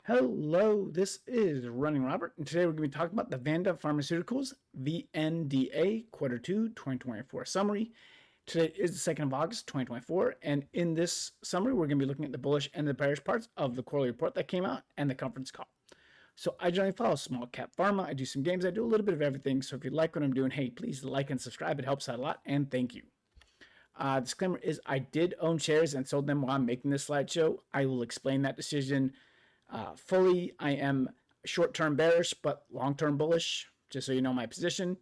Hello, this is RunningRobert, and today we're going to be talking about the Vanda Pharmaceuticals VNDA Quarter 2 2024 summary. Today is the 2nd of August 2024, and in this summary, we're going to be looking at the bullish and the bearish parts of the quarterly report that came out and the conference call. So I generally follow small cap pharma. I do some games. I do a little bit of everything. So if you like what I'm doing, hey, please like and subscribe. It helps out a lot, and thank you. Disclaimer is I did own shares and sold them while I'm making this slideshow. I will explain that decision fully. I am short-term bearish, but long-term bullish, just so you know my position.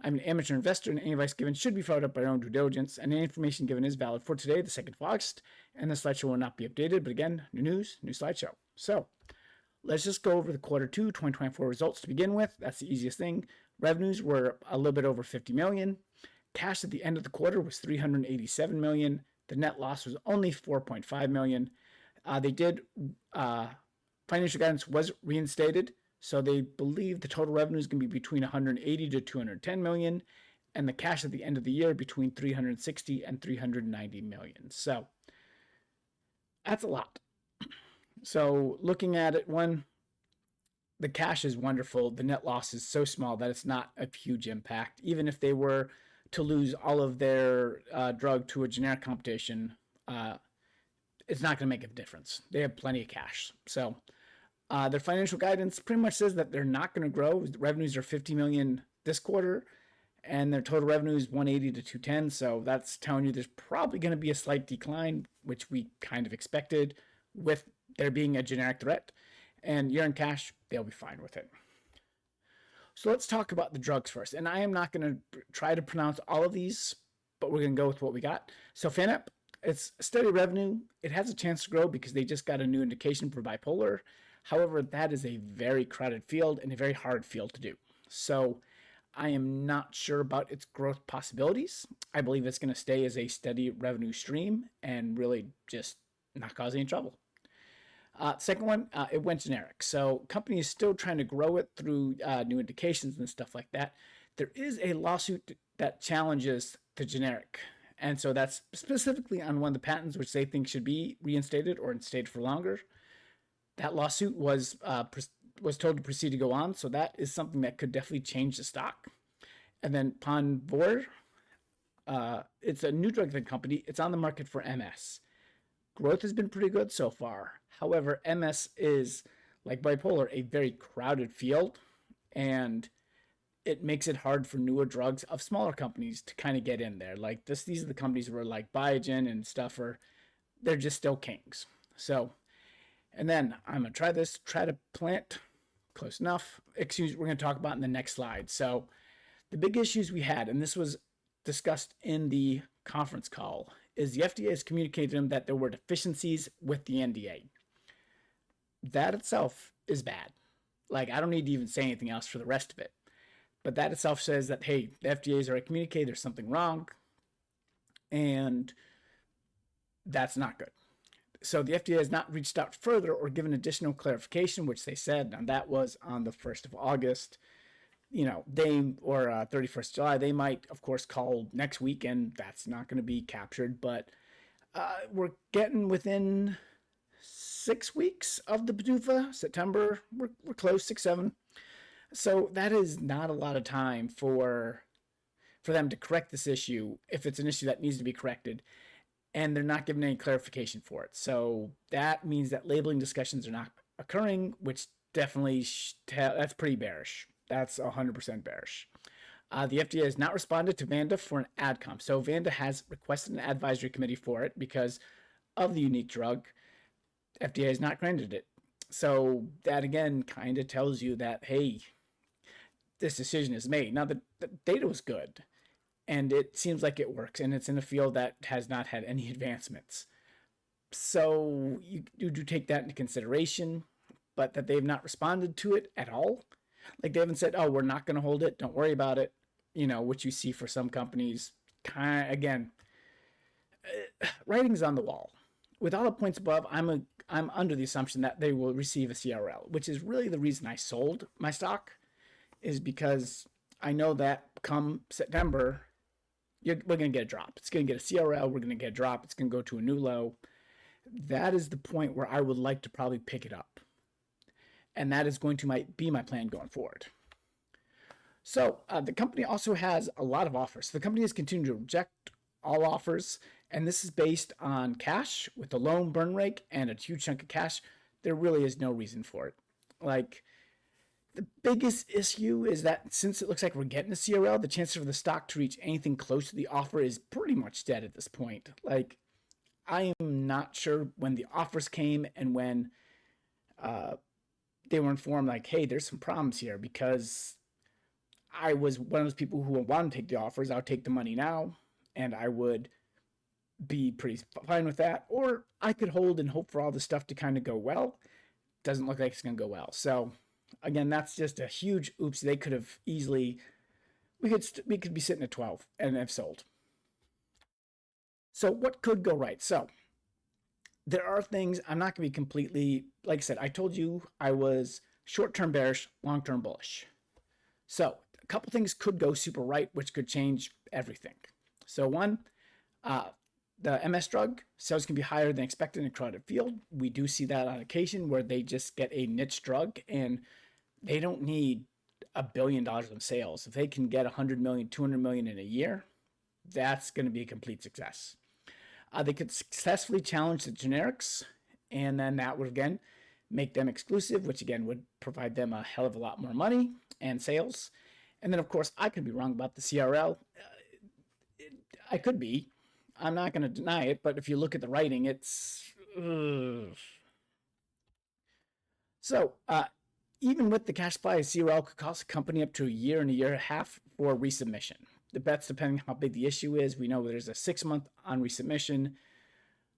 I'm an amateur investor, and any advice given should be followed up by your own due diligence, and any information given is valid for today, the 2nd of August, and the slideshow will not be updated, but again, new news, new slideshow. So let's just go over the Quarter 2 2024 results to begin with. That's the easiest thing. Revenues were a little bit over $50 million. Cash at the end of the quarter was $387 million. The net loss was only $4.5 million. Financial guidance was reinstated, so they believe the total revenue is going to be between 180 to 210 million, and the cash at the end of the year between 360 and 390 million. So that's a lot. So looking at it, the cash is wonderful. The net loss is so small that it's not a huge impact. Even if they were to lose all of their drug to a generic competition, it's not going to make a difference. They have plenty of cash. So their financial guidance pretty much says that they're not going to grow. The revenues are $50 million this quarter, and their total revenue is 180 to 210. So that's telling you there's probably going to be a slight decline, which we kind of expected with there being a generic threat. And year-end cash, they'll be fine with it. So let's talk about the drugs first. And I am not going to try to pronounce all of these, but we're going to go with what we got. So Fanapt, it's steady revenue. It has a chance to grow because they just got a new indication for bipolar. However, that is a very crowded field and a very hard field to do. So I am not sure about its growth possibilities. I believe it's going to stay as a steady revenue stream and really just not cause any trouble. Second one, it went generic. So company is still trying to grow it through new indications and stuff like that. There is a lawsuit that challenges the generic. And so that's specifically on one of the patents, which they think should be reinstated or instated for longer. That lawsuit was told to proceed to go on. So that is something that could definitely change the stock. And then Ponvory, it's a new drug company. It's on the market for MS. Growth has been pretty good so far. However, MS is, like bipolar, a very crowded field, and it makes it hard for newer drugs of smaller companies to kind of get in there. Like these are the companies where like Biogen and stuff they're just still kings. So, and then I'm going to try this, try to plant, close enough. We're going to talk about in the next slide. So the big issues we had, and this was discussed in the conference call, is the FDA has communicated to them that there were deficiencies with the NDA. That itself is bad. Like, I don't need to even say anything else for the rest of it. But that itself says that, hey, the FDA's already communicated there's something wrong, and that's not good. So the FDA has not reached out further or given additional clarification, which they said, and that was on the 1st of August. 31st July, they might, of course, call next week, and that's not going to be captured. But we're getting within 6 weeks of the PDUFA, September. We're close, 6, 7. So that is not a lot of time for them to correct this issue if it's an issue that needs to be corrected, and they're not giving any clarification for it. So that means that labeling discussions are not occurring, which definitely that's pretty bearish. That's 100% bearish. The FDA has not responded to Vanda for an AdCom. So Vanda has requested an advisory committee for it because of the unique drug. FDA has not granted it. So that again kind of tells you that, hey, this decision is made. Now the data was good, and it seems like it works, and it's in a field that has not had any advancements. So you do take that into consideration, but that they've not responded to it at all. Like they haven't said, oh, we're not going to hold it, don't worry about it, which you see for some companies. Again, writing's on the wall. With all the points above, I'm under the assumption that they will receive a CRL, which is really the reason I sold my stock, is because I know that come September, we're going to get a drop. It's going to get a CRL, we're going to get a drop, it's going to go to a new low. That is the point where I would like to probably pick it up. and that is going to be my plan going forward. So the company also has a lot of offers. The company has continued to reject all offers, and this is based on cash with a low burn rate and a huge chunk of cash. There really is no reason for it. Like, the biggest issue is that since it looks like we're getting a CRL, the chances for the stock to reach anything close to the offer is pretty much dead at this point. Like, I am not sure when the offers came and when they were informed, like, hey, there's some problems here, because I was one of those people who want to take the offers. I'll take the money now, and I would be pretty fine with that. Or I could hold and hope for all the stuff to kind of go well. Doesn't look like it's going to go well. So, again, that's just a huge oops. They could have easily, we could be sitting at 12 and have sold. So what could go right? So there are things, I'm not going to be completely, like I said, I told you I was short-term bearish, long-term bullish. So a couple things could go super right, which could change everything. So one, the MS drug sales can be higher than expected in a crowded field. We do see that on occasion where they just get a niche drug and they don't need $1 billion in sales. If they can get 100 million, 200 million in a year, that's going to be a complete success. They could successfully challenge the generics, and then that would, again, make them exclusive, which, again, would provide them a hell of a lot more money and sales. And then, of course, I could be wrong about the CRL. I could be. I'm not going to deny it, but if you look at the writing, it's... So, even with the cash supply, a CRL could cost a company up to a year and a half for resubmission. That's depending on how big the issue is. We know there's a 6-month on resubmission.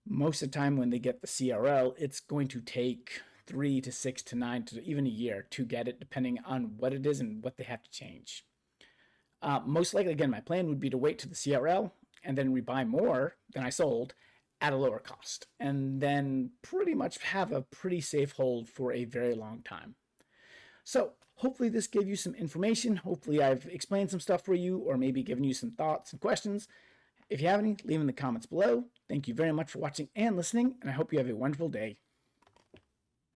Most of the time when they get the CRL, it's going to take 3 to 6 to 9 to even a year to get it, depending on what it is and what they have to change. Most likely, again, my plan would be to wait to the CRL and then rebuy more than I sold at a lower cost, and then pretty much have a pretty safe hold for a very long time. So hopefully this gave you some information. Hopefully I've explained some stuff for you, or maybe given you some thoughts and questions. If you have any, leave them in the comments below. Thank you very much for watching and listening, and I hope you have a wonderful day.